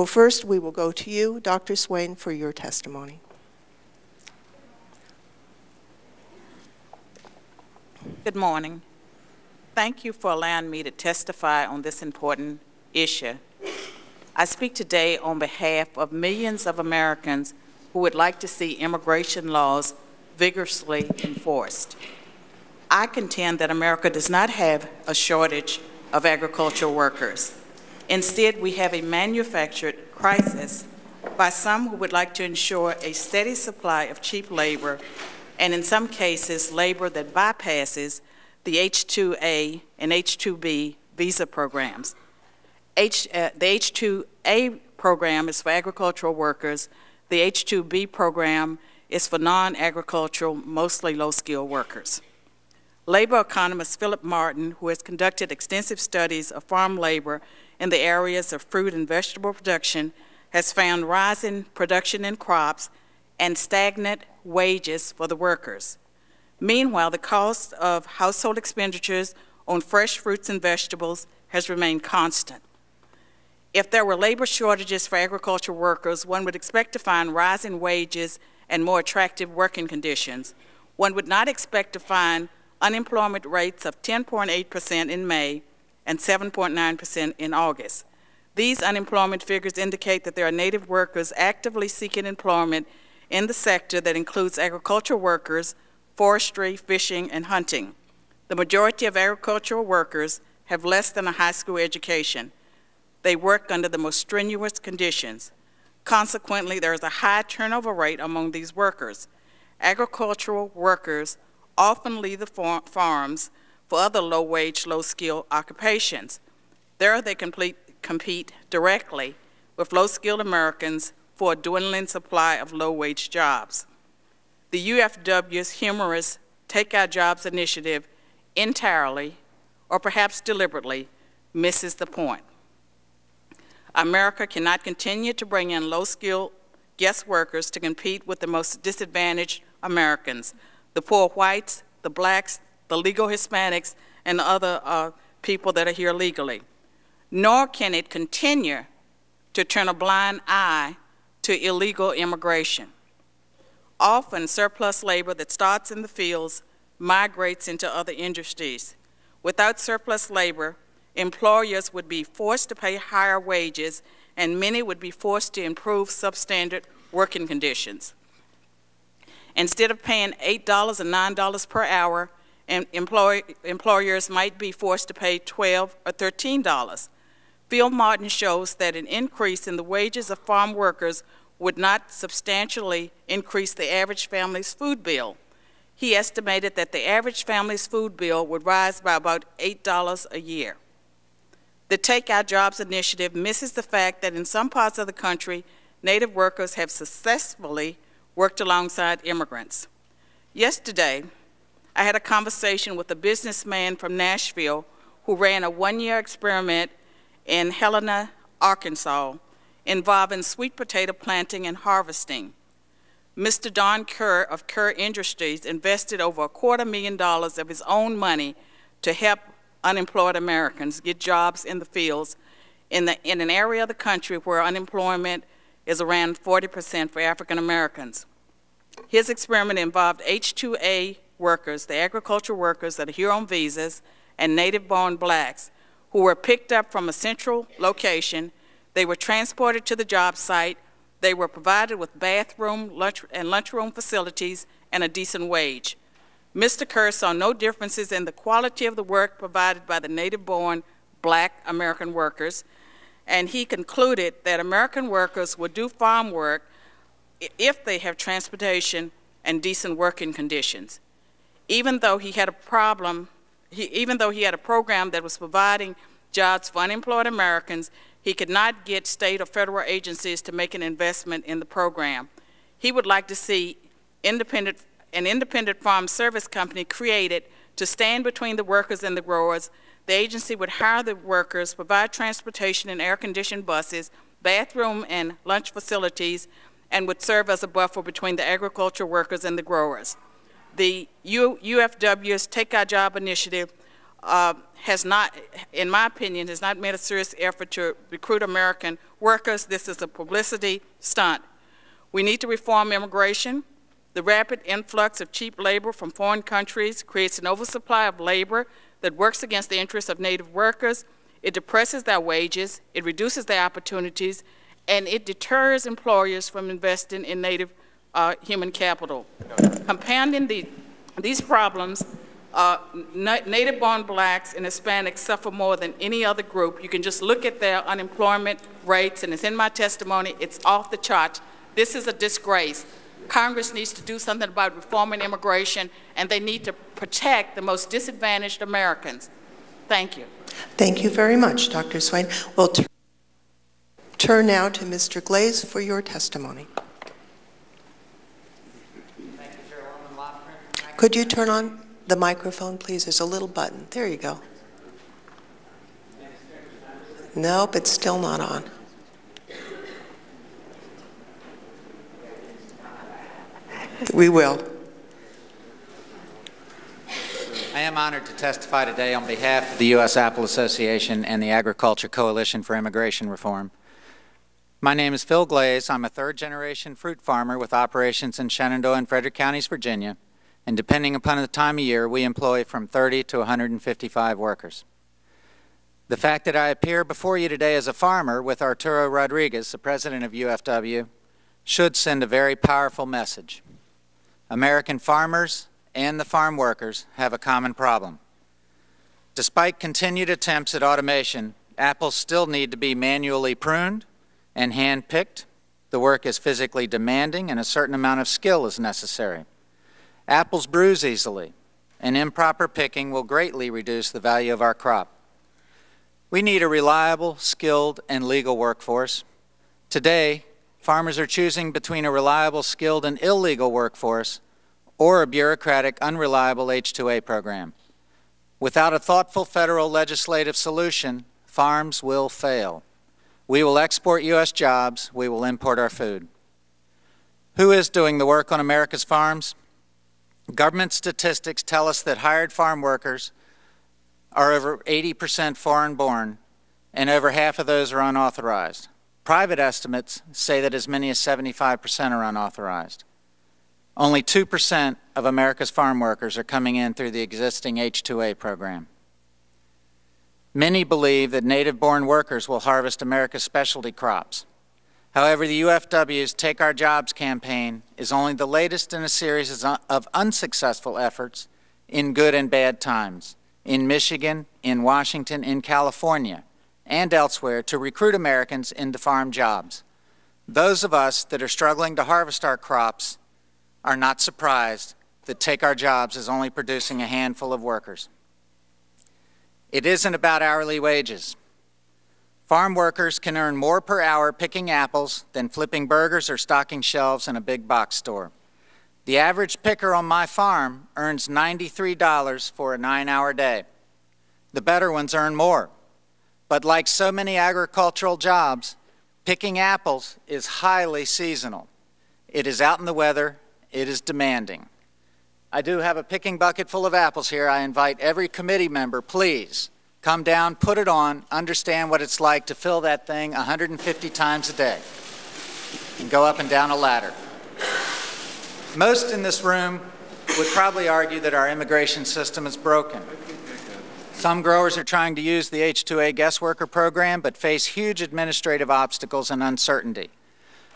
First, we will go to you, Dr. Swain, for your testimony. Good morning. Thank you for allowing me to testify on this important issue. I speak today on behalf of millions of Americans who would like to see immigration laws vigorously enforced. I contend that America does not have a shortage of agricultural workers. Instead, we have a manufactured crisis by some who would like to ensure a steady supply of cheap labor, and in some cases, labor that bypasses the H-2A and H-2B visa programs. The H-2A program is for agricultural workers. The H-2B program is for non-agricultural, mostly low-skilled workers. Labor economist Philip Martin, who has conducted extensive studies of farm labor in the areas of fruit and vegetable production, has found rising production in crops and stagnant wages for the workers. Meanwhile, the cost of household expenditures on fresh fruits and vegetables has remained constant. If there were labor shortages for agricultural workers, one would expect to find rising wages and more attractive working conditions. One would not expect to find unemployment rates of 10.8% in May and 7.9% in August. These unemployment figures indicate that there are native workers actively seeking employment in the sector that includes agricultural workers, forestry, fishing, and hunting. The majority of agricultural workers have less than a high school education. They work under the most strenuous conditions. Consequently, there is a high turnover rate among these workers. Agricultural workers often leave the farms for other low-wage, low-skill occupations. There they compete directly with low-skilled Americans for a dwindling supply of low-wage jobs. The UFW's humorous Take Our Jobs initiative entirely, or perhaps deliberately, misses the point. America cannot continue to bring in low-skilled guest workers to compete with the most disadvantaged Americans, the poor whites, the blacks, the legal Hispanics, and other people that are here legally. Nor can it continue to turn a blind eye to illegal immigration. Often, surplus labor that starts in the fields migrates into other industries. Without surplus labor, employers would be forced to pay higher wages, and many would be forced to improve substandard working conditions. Instead of paying $8 and $9 per hour, employers might be forced to pay $12 or $13. Phil Martin shows that an increase in the wages of farm workers would not substantially increase the average family's food bill. He estimated that the average family's food bill would rise by about $8 a year. The Take Our Jobs initiative misses the fact that in some parts of the country, native workers have successfully worked alongside immigrants. Yesterday, I had a conversation with a businessman from Nashville who ran a one-year experiment in Helena, Arkansas, involving sweet potato planting and harvesting. Mr. Don Kerr of Kerr Industries invested over $250,000 of his own money to help unemployed Americans get jobs in the fields in an area of the country where unemployment is around 40% for African Americans. His experiment involved H-2A workers, the agricultural workers that are here on visas, and native-born blacks who were picked up from a central location. They were transported to the job site. They were provided with bathroom, lunchroom facilities, and a decent wage. Mr. Kerr saw no differences in the quality of the work provided by the native-born black American workers, and he concluded that American workers would do farm work if they have transportation and decent working conditions. Even though he had a program that was providing jobs for unemployed Americans, he could not get state or federal agencies to make an investment in the program. He would like to see an independent farm service company created to stand between the workers and the growers. The agency would hire the workers, provide transportation in air-conditioned buses, bathroom and lunch facilities, and would serve as a buffer between the agricultural workers and the growers. The UFW's Take Our Job initiative has not, in my opinion, has not made a serious effort to recruit American workers. This is a publicity stunt. We need to reform immigration. The rapid influx of cheap labor from foreign countries creates an oversupply of labor that works against the interests of Native workers. It depresses their wages, it reduces their opportunities, and it deters employers from investing in Native human capital. Compounding these problems, Native-born blacks and Hispanics suffer more than any other group. You can just look at their unemployment rates, and it's in my testimony. It's off the charts. This is a disgrace. Congress needs to do something about reforming immigration, and they need to protect the most disadvantaged Americans. Thank you. Thank you very much, Dr. Swain. We'll turn now to Mr. Glaze for your testimony. Thank you, Chairwoman Lofgren. Could you turn on the microphone, please? There's a little button. There you go. Nope, it's still not on. We will. I am honored to testify today on behalf of the U.S. Apple Association and the Agriculture Coalition for Immigration Reform. My name is Phil Glaze. I'm a third-generation fruit farmer with operations in Shenandoah and Frederick counties, Virginia, and depending upon the time of year, we employ from 30 to 155 workers. The fact that I appear before you today as a farmer with Arturo Rodriguez, the president of UFW, should send a very powerful message. American farmers and the farm workers have a common problem. Despite continued attempts at automation, apples still need to be manually pruned and hand-picked. The work is physically demanding and a certain amount of skill is necessary. Apples bruise easily, and improper picking will greatly reduce the value of our crop. We need a reliable, skilled, and legal workforce. Today, farmers are choosing between a reliable, skilled, and illegal workforce or a bureaucratic, unreliable H-2A program. Without a thoughtful federal legislative solution, farms will fail. We will export U.S. jobs, we will import our food. Who is doing the work on America's farms? Government statistics tell us that hired farm workers are over 80% foreign-born, and over half of those are unauthorized. Private estimates say that as many as 75% are unauthorized. Only 2% of America's farm workers are coming in through the existing H-2A program. Many believe that native-born workers will harvest America's specialty crops. However, the UFW's Take Our Jobs campaign is only the latest in a series of unsuccessful efforts in good and bad times, in Michigan, in Washington, in California, and elsewhere to recruit Americans into farm jobs. Those of us that are struggling to harvest our crops are not surprised that Take Our Jobs is only producing a handful of workers. It isn't about hourly wages. Farm workers can earn more per hour picking apples than flipping burgers or stocking shelves in a big box store. The average picker on my farm earns $93 for a 9-hour day. The better ones earn more. But like so many agricultural jobs, picking apples is highly seasonal. It is out in the weather. It is demanding. I do have a picking bucket full of apples here. I invite every committee member, please, come down, put it on, understand what it's like to fill that thing 150 times a day and go up and down a ladder. Most in this room would probably argue that our immigration system is broken. Some growers are trying to use the H-2A guest worker program but face huge administrative obstacles and uncertainty.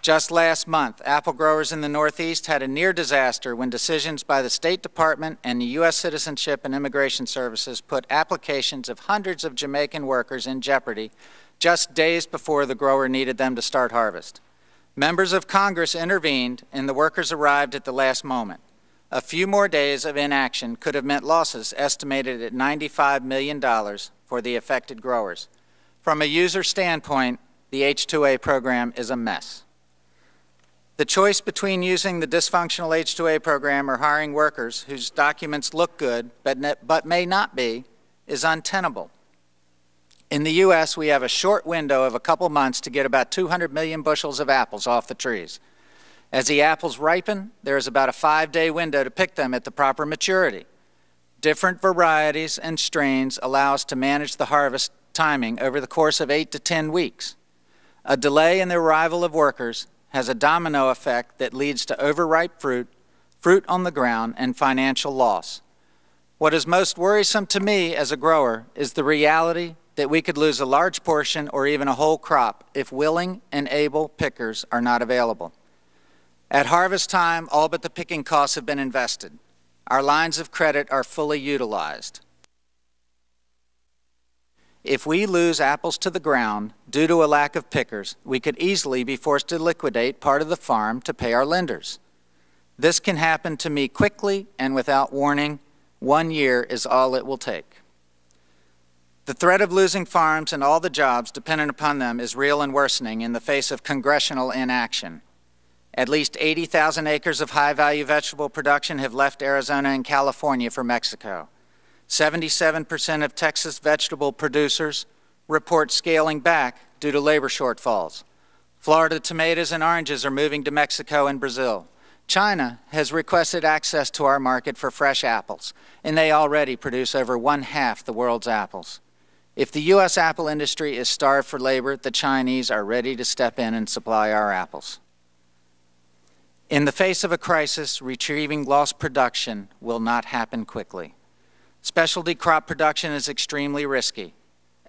Just last month, apple growers in the Northeast had a near disaster when decisions by the State Department and the U.S. Citizenship and Immigration Services put applications of hundreds of Jamaican workers in jeopardy just days before the grower needed them to start harvest. Members of Congress intervened and the workers arrived at the last moment. A few more days of inaction could have meant losses estimated at $95 million for the affected growers. From a user standpoint, the H-2A program is a mess. The choice between using the dysfunctional H-2A program or hiring workers whose documents look good but may not be is untenable. In the U.S., we have a short window of a couple months to get about 200 million bushels of apples off the trees. As the apples ripen, there is about a 5-day window to pick them at the proper maturity. Different varieties and strains allow us to manage the harvest timing over the course of 8 to 10 weeks. A delay in the arrival of workers has a domino effect that leads to overripe fruit, fruit on the ground, and financial loss. What is most worrisome to me as a grower is the reality that we could lose a large portion or even a whole crop if willing and able pickers are not available. At harvest time, all but the picking costs have been invested. Our lines of credit are fully utilized. If we lose apples to the ground due to a lack of pickers, we could easily be forced to liquidate part of the farm to pay our lenders. This can happen to me quickly and without warning. 1 year is all it will take. The threat of losing farms and all the jobs dependent upon them is real and worsening in the face of congressional inaction. At least 80,000 acres of high-value vegetable production have left Arizona and California for Mexico. 77% of Texas vegetable producers report scaling back due to labor shortfalls. Florida tomatoes and oranges are moving to Mexico and Brazil. China has requested access to our market for fresh apples, and they already produce over 1/2 the world's apples. If the U.S. apple industry is starved for labor, the Chinese are ready to step in and supply our apples. In the face of a crisis, retrieving lost production will not happen quickly. Specialty crop production is extremely risky.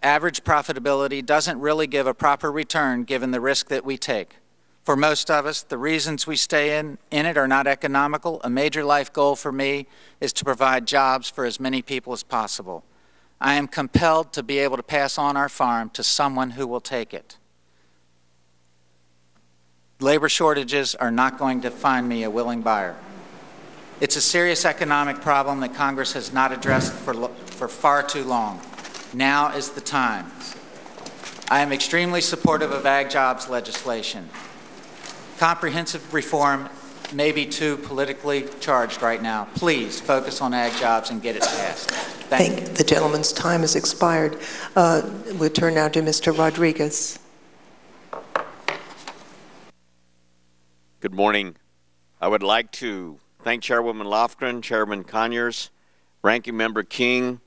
Average profitability doesn't really give a proper return given the risk that we take. For most of us, the reasons we stay in it are not economical. A major life goal for me is to provide jobs for as many people as possible. I am compelled to be able to pass on our farm to someone who will take it. Labor shortages are not going to find me a willing buyer. It's a serious economic problem that Congress has not addressed for far too long. Now is the time. I am extremely supportive of ag jobs legislation. Comprehensive reform may be too politically charged right now. Please focus on ag jobs and get it passed. Thank you. The gentleman's time has expired. We'll turn now to Mr. Rodriguez. Good morning. I would like to thank Chairwoman Lofgren, Chairman Conyers, Ranking Member King,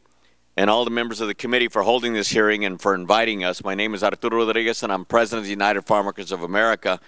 and all the members of the committee for holding this hearing and for inviting us. My name is Arturo Rodriguez, and I'm President of the United Farm Workers of America,